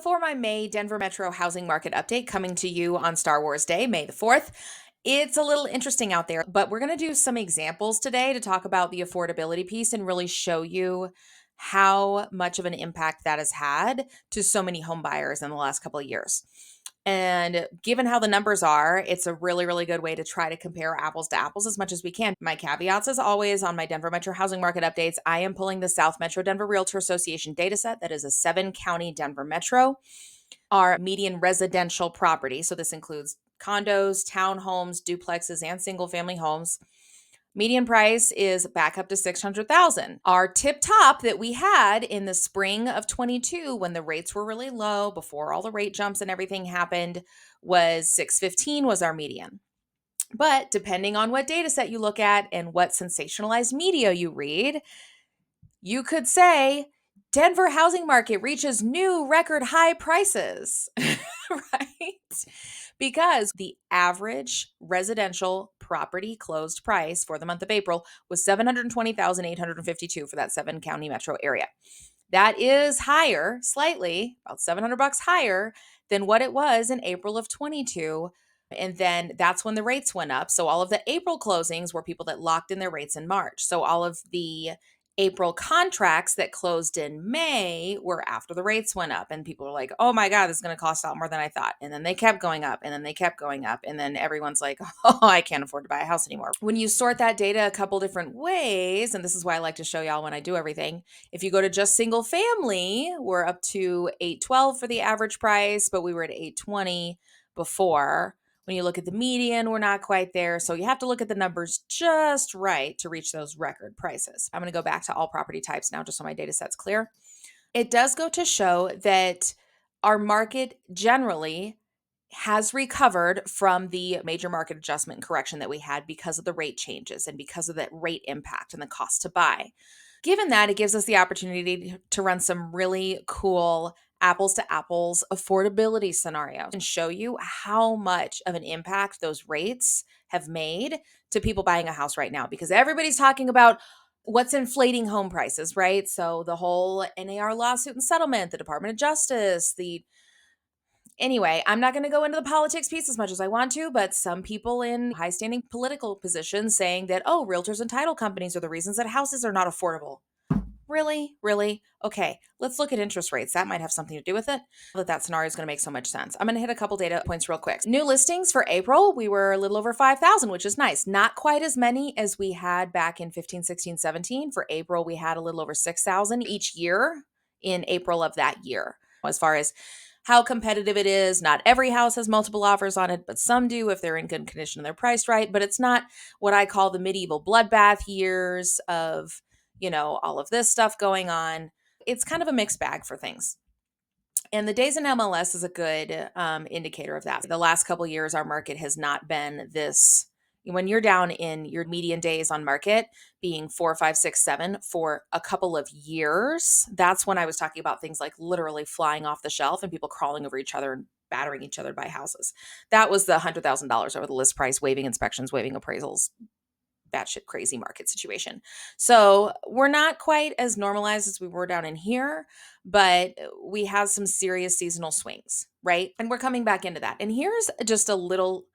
For my May Denver Metro housing market update coming to you on Star Wars Day, May the 4th. It's a little interesting out there, but we're going to do some examples today to talk about the affordability piece and really show you how much of an impact that has had to so many home buyers in the last couple of years. And given how the numbers are, it's a really, really good way to try to compare apples to apples as much as we can. My caveats, as always, on my Denver Metro housing market updates, I am pulling the South Metro Denver Realtor Association dataset. That is a 7-county Denver Metro. Our median residential property, so this includes condos, townhomes, duplexes, and single-family homes. Median price is back up to $600,000. Our tip top that we had in the spring of 22 when the rates were really low before all the rate jumps and everything happened was $615 was our median. But depending on what data set you look at and what sensationalized media you read, you could say Denver housing market reaches new record high prices, right? Because the average residential property closed price for the month of April was $720,852 for that 7-county metro area. That is higher, slightly, about $700 higher than what it was in April of 22. And then that's when the rates went up. So all of the April closings were people that locked in their rates in March. So all of the April contracts that closed in May were after the rates went up. And people were like, oh my God, this is going to cost a lot more than I thought. And then they kept going up and then they kept going up. And then everyone's like, oh, I can't afford to buy a house anymore. When you sort that data a couple different ways, and this is why I like to show y'all when I do everything, if you go to just single family, we're up to $812 for the average price, but we were at $820 before. When you look at the median, we're not quite there. So you have to look at the numbers just right to reach those record prices. I'm going to go back to all property types now just so my data set's clear. It does go to show that our market generally has recovered from the major market adjustment and correction that we had because of the rate changes and because of that rate impact and the cost to buy. Given that, it gives us the opportunity to run some really cool apples to apples affordability scenarios and show you how much of an impact those rates have made to people buying a house right now, because everybody's talking about what's inflating home prices, right? So the whole NAR lawsuit and settlement, the Department of Justice, Anyway, I'm not going to go into the politics piece as much as I want to, but some people in high standing political positions saying that, oh, realtors and title companies are the reasons that houses are not affordable. Really? Really? Okay, let's look at interest rates. That might have something to do with it. That scenario is going to make so much sense. I'm going to hit a couple data points real quick. New listings for April, we were a little over 5,000, which is nice. Not quite as many as we had back in 15, 16, 17. For April, we had a little over 6,000 each year in April of that year. As far as how competitive it is, not every house has multiple offers on it, but some do if they're in good condition and they're priced right. But it's not what I call the medieval bloodbath years of all of this stuff going on. It's kind of a mixed bag for things. And the days in MLS is a good indicator of that. The last couple of years, our market has not been this. When you're down in your median days on market being 4, 5, 6, 7 for a couple of years, that's when I was talking about things like literally flying off the shelf and people crawling over each other and battering each other to buy houses. That was the $100,000 over the list price, waiving inspections, waiving appraisals, batshit crazy market situation. So we're not quite as normalized as we were down in here, but we have some serious seasonal swings, right? And we're coming back into that. And here's just a little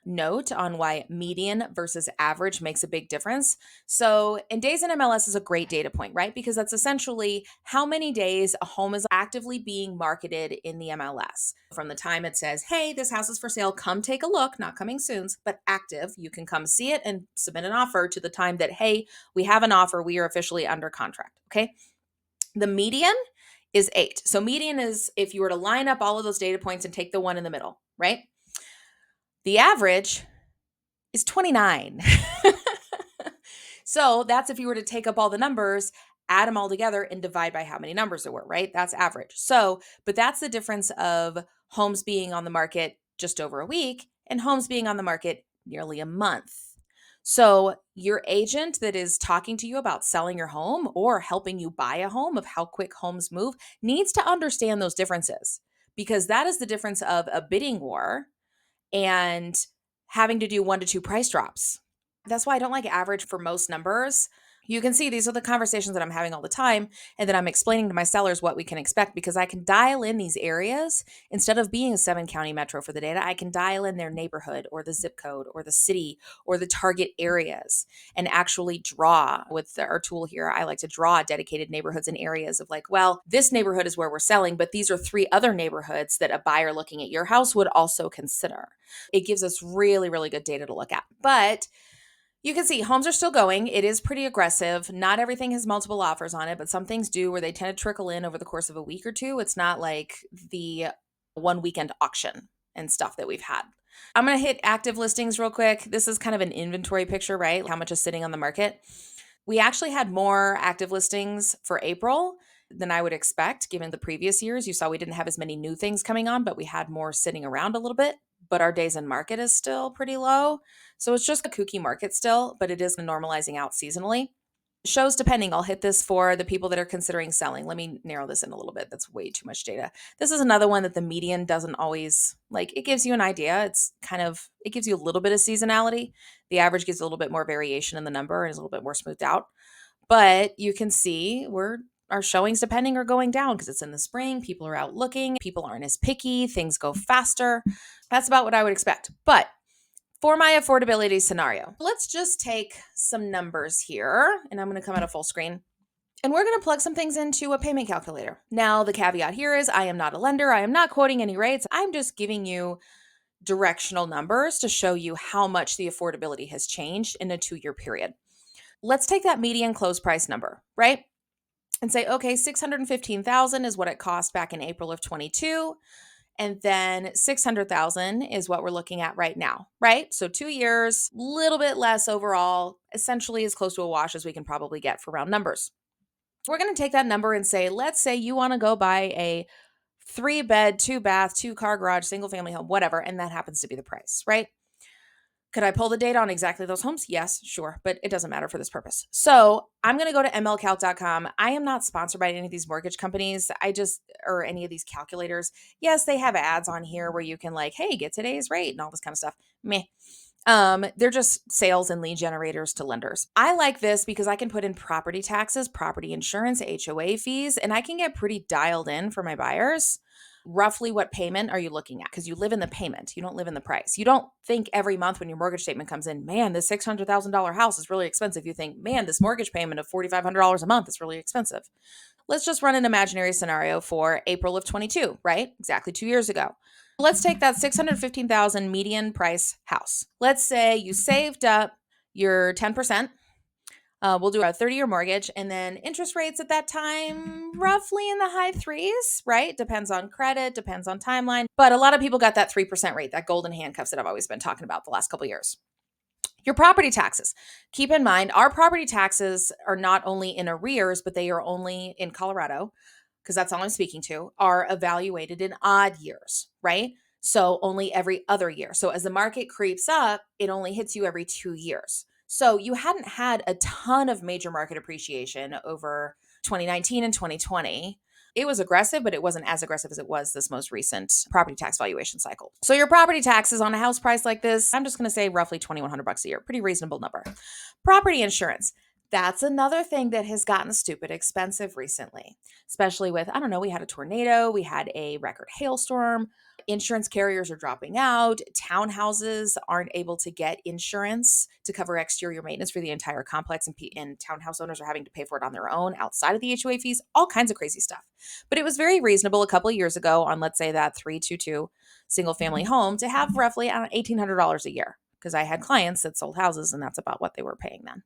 note on why median versus average makes a big difference. So, in days in MLS is a great data point, right? Because that's essentially how many days a home is actively being marketed in the MLS. From the time it says, hey, this house is for sale, come take a look, not coming soon, but active, you can come see it and submit an offer, to the time that, hey, we have an offer, we are officially under contract, okay? The median is 8. So median is if you were to line up all of those data points and take the one in the middle, right? The average is 29. So that's if you were to take up all the numbers, add them all together, and divide by how many numbers there were, right? That's average. So, but that's the difference of homes being on the market just over a week and homes being on the market nearly a month. So your agent that is talking to you about selling your home or helping you buy a home, of how quick homes move, needs to understand those differences, because that is the difference of a bidding war and having to do 1 to 2 price drops. That's why I don't like average for most numbers. you can see these are the conversations that I'm having all the time, and that I'm explaining to my sellers what we can expect, because I can dial in these areas. Instead of being a 7 county metro for the data, I can dial in their neighborhood or the zip code or the city or the target areas, and actually draw with our tool here. I like to draw dedicated neighborhoods and areas of like, well, this neighborhood is where we're selling, but these are 3 other neighborhoods that a buyer looking at your house would also consider. It gives us really, really good data to look at. But you can see homes are still going. It is pretty aggressive. Not everything has multiple offers on it, but some things do, where they tend to trickle in over the course of a week or two. It's not like the one weekend auction and stuff that we've had. I'm going to hit active listings real quick. This is kind of an inventory picture, right? How much is sitting on the market. We actually had more active listings for April than I would expect given the previous years. You saw we didn't have as many new things coming on, but we had more sitting around a little bit. But our days in market is still pretty low. So it's just a kooky market still, but it is normalizing out seasonally. Shows depending. I'll hit this for the people that are considering selling. Let me narrow this in a little bit. That's way too much data. This is another one that the median doesn't always like. It gives you an idea. It gives you a little bit of seasonality. The average gives a little bit more variation in the number and is a little bit more smoothed out. But you can see our showings depending are going down because it's in the spring. People are out looking. People aren't as picky. Things go faster. That's about what I would expect. But for my affordability scenario, let's just take some numbers here, and I'm going to come out of full screen, and we're going to plug some things into a payment calculator. Now, the caveat here is I am not a lender. I am not quoting any rates. I'm just giving you directional numbers to show you how much the affordability has changed in a 2-year period. Let's take that median close price number, right? And say, okay, $615,000 is what it cost back in April of 22. And then $600,000 is what we're looking at right now, right? So 2 years, a little bit less overall, essentially as close to a wash as we can probably get for round numbers. We're going to take that number and say, let's say you want to go buy a 3-bed, 2-bath, 2-car garage, single family home, whatever, and that happens to be the price, right? Could I pull the data on exactly those homes? Yes, sure, but it doesn't matter for this purpose. So I'm going to go to mlcalc.com. I am not sponsored by any of these mortgage companies. Or any of these calculators. Yes, they have ads on here where you can like, hey, get today's rate and all this kind of stuff. Meh. They're just sales and lead generators to lenders. I like this because I can put in property taxes, property insurance, HOA fees, and I can get pretty dialed in for my buyers. Roughly what payment are you looking at? Because you live in the payment. You don't live in the price. You don't think every month when your mortgage statement comes in, man, this $600,000 house is really expensive. You think, man, this mortgage payment of $4,500 a month is really expensive. Let's just run an imaginary scenario for April of 22, right? Exactly 2 years ago. Let's take that $615,000 median price house. Let's say you saved up your 10%. We'll do a 30-year mortgage, and then interest rates at that time, roughly in the high threes, right? Depends on credit, depends on timeline. But a lot of people got that 3% rate, that golden handcuffs that I've always been talking about the last couple of years. Your property taxes. Keep in mind, our property taxes are not only in arrears, but they are only in Colorado, because that's all I'm speaking to, are evaluated in odd years, right? So only every other year. So as the market creeps up, it only hits you every 2 years. So you hadn't had a ton of major market appreciation over 2019 and 2020. It was aggressive, but it wasn't as aggressive as it was this most recent property tax valuation cycle. So your property taxes on a house price like this, I'm just going to say roughly $2,100 a year. Pretty reasonable number. Property insurance. That's another thing that has gotten stupid expensive recently, especially with, I don't know, we had a tornado, we had a record hailstorm, insurance carriers are dropping out, townhouses aren't able to get insurance to cover exterior maintenance for the entire complex, and townhouse owners are having to pay for it on their own outside of the HOA fees, all kinds of crazy stuff. But it was very reasonable a couple of years ago on, let's say, that 322 single family home to have roughly $1,800 a year, because I had clients that sold houses and that's about what they were paying then.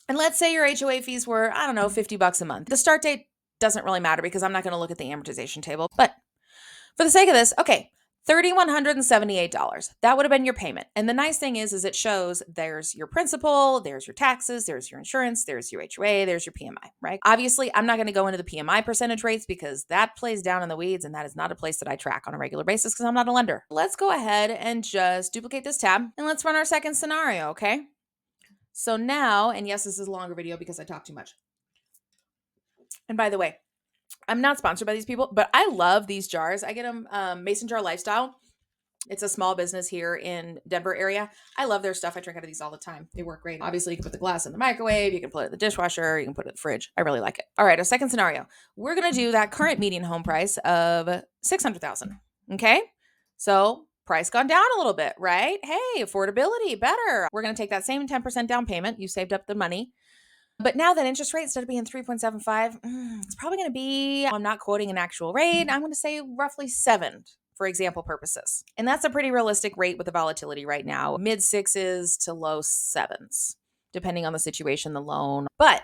And let's say your HOA fees were, I don't know, $50 a month. The start date doesn't really matter because I'm not going to look at the amortization table. But for the sake of this, okay, $3,178. That would have been your payment. And the nice thing is it shows there's your principal, there's your taxes, there's your insurance, there's your HOA, there's your PMI, right? Obviously, I'm not going to go into the PMI percentage rates because that plays down in the weeds, and that is not a place that I track on a regular basis because I'm not a lender. Let's go ahead and just duplicate this tab and let's run our second scenario, okay? So now, and yes, this is a longer video because I talk too much. And by the way, I'm not sponsored by these people, but I love these jars. I get them Mason Jar Lifestyle. It's a small business here in Denver area. I love their stuff. I drink out of these all the time. They work great. Obviously, you can put the glass in the microwave. You can put it in the dishwasher. You can put it in the fridge. I really like it. All right, a second scenario. We're going to do that current median home price of $600,000. Okay? So price gone down a little bit, right? Hey, affordability, better. We're going to take that same 10% down payment. You saved up the money. But now that interest rate, instead of being 3.75, it's probably going to be, I'm not quoting an actual rate, I'm going to say roughly 7 for example purposes. And that's a pretty realistic rate with the volatility right now, mid 6s to low 7s, depending on the situation, the loan. But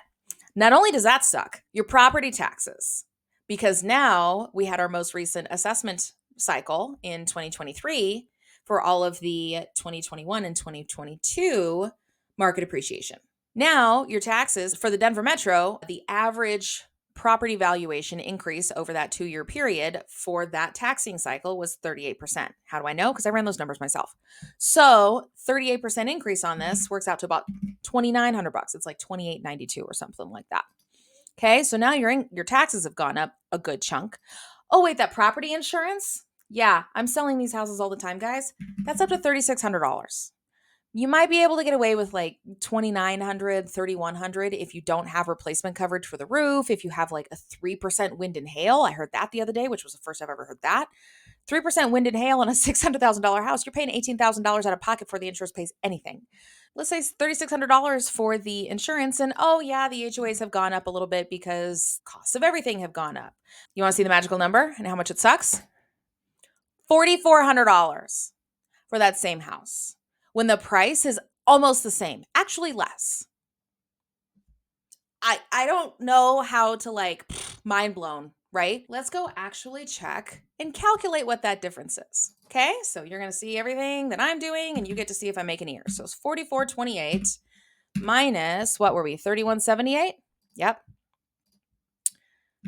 not only does that suck, your property taxes, because now we had our most recent assessment cycle in 2023 for all of the 2021 and 2022 market appreciation. Now, your taxes for the Denver Metro, the average property valuation increase over that 2-year period for that taxing cycle was 38%. How do I know? Because I ran those numbers myself. So 38% increase on this works out to about $2,900. It's like $2,892 or something like that. Okay, so now your taxes have gone up a good chunk. Oh, wait, that property insurance? Yeah, I'm selling these houses all the time, guys. That's up to $3,600. You might be able to get away with like $2,900, $3,100 if you don't have replacement coverage for the roof, if you have like a 3% wind and hail. I heard that the other day, which was the first I've ever heard that. 3% wind and hail on a $600,000 house, you're paying $18,000 out of pocket before the insurance pays anything. Let's say $3,600 for the insurance. And oh yeah, the HOAs have gone up a little bit because costs of everything have gone up. You want to see the magical number and how much it sucks? $4,400 for that same house, when the price is almost the same, actually less. I don't know how to mind blown, right? Let's go actually check and calculate what that difference is. Okay, so you're going to see everything that I'm doing and you get to see if I'm making ears. So it's 4428 minus, what were we, 3178? Yep.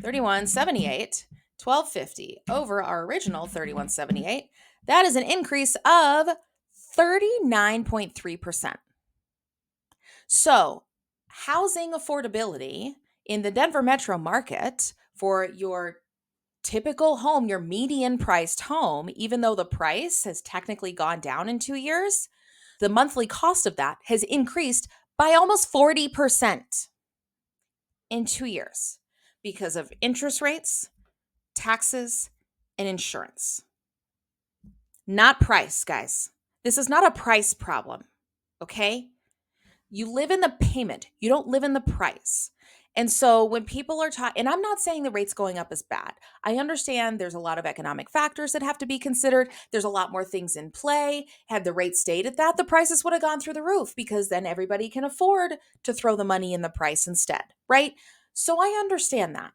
3178, 1250 over our original 3178. That is an increase of 39.3%. So, housing affordability in the Denver metro market for your typical home, your median priced home, even though the price has technically gone down in 2 years, the monthly cost of that has increased by almost 40% in 2 years because of interest rates, taxes, and insurance. Not price, guys. This is not a price problem, okay? You live in the payment. You don't live in the price. And so when people are talking, and I'm not saying the rates going up is bad. I understand there's a lot of economic factors that have to be considered. There's a lot more things in play. Had the rate stayed at that, the prices would have gone through the roof because then everybody can afford to throw the money in the price instead, right? So I understand that.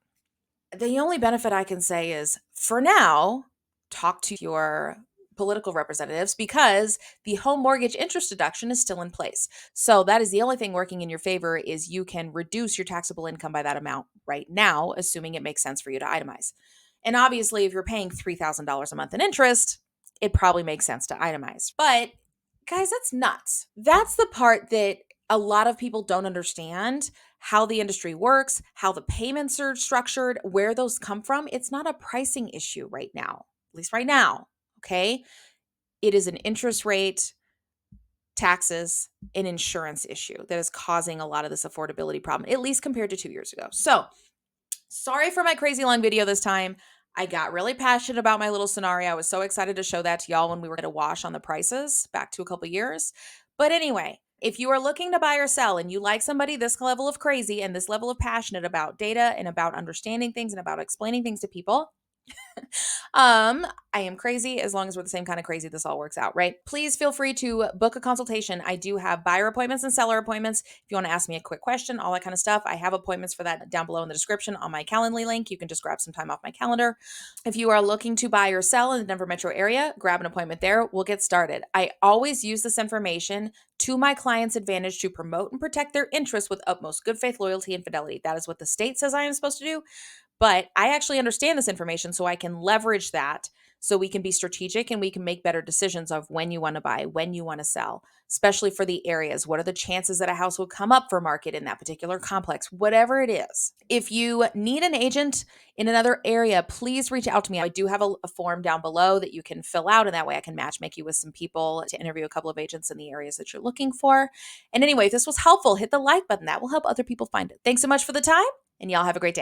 The only benefit I can say is for now, talk to your political representatives because the home mortgage interest deduction is still in place. So that is the only thing working in your favor is you can reduce your taxable income by that amount right now, assuming it makes sense for you to itemize. And obviously, if you're paying $3,000 a month in interest, it probably makes sense to itemize. But guys, that's nuts. That's the part that a lot of people don't understand how the industry works, how the payments are structured, where those come from. It's not a pricing issue right now, at least right now. Okay. It is an interest rate, taxes, and insurance issue that is causing a lot of this affordability problem, at least compared to 2 years ago. So sorry for my crazy long video this time. I got really passionate about my little scenario. I was so excited to show that to y'all when we were at a wash on the prices back to a couple years. But anyway, if you are looking to buy or sell and you like somebody this level of crazy and this level of passionate about data and about understanding things and about explaining things to people, I am crazy. As long as we're the same kind of crazy, this all works out, right? Please feel free to book a consultation. I do have buyer appointments and seller appointments. If you want to ask me a quick question, all that kind of stuff, I have appointments for that down below in the description on my Calendly link. You can just grab some time off my calendar. If you are looking to buy or sell in the Denver metro area, grab an appointment there. We'll get started. I always use this information to my clients' advantage to promote and protect their interests with utmost good faith, loyalty, and fidelity. That is what the state says I am supposed to do. But I actually understand this information so I can leverage that so we can be strategic and we can make better decisions of when you want to buy, when you want to sell, especially for the areas. What are the chances that a house will come up for market in that particular complex, whatever it is. If you need an agent in another area, please reach out to me. I do have a form down below that you can fill out, and that way I can match make you with some people to interview a couple of agents in the areas that you're looking for. And anyway, if this was helpful, hit the like button. That will help other people find it. Thanks so much for the time, and y'all have a great day.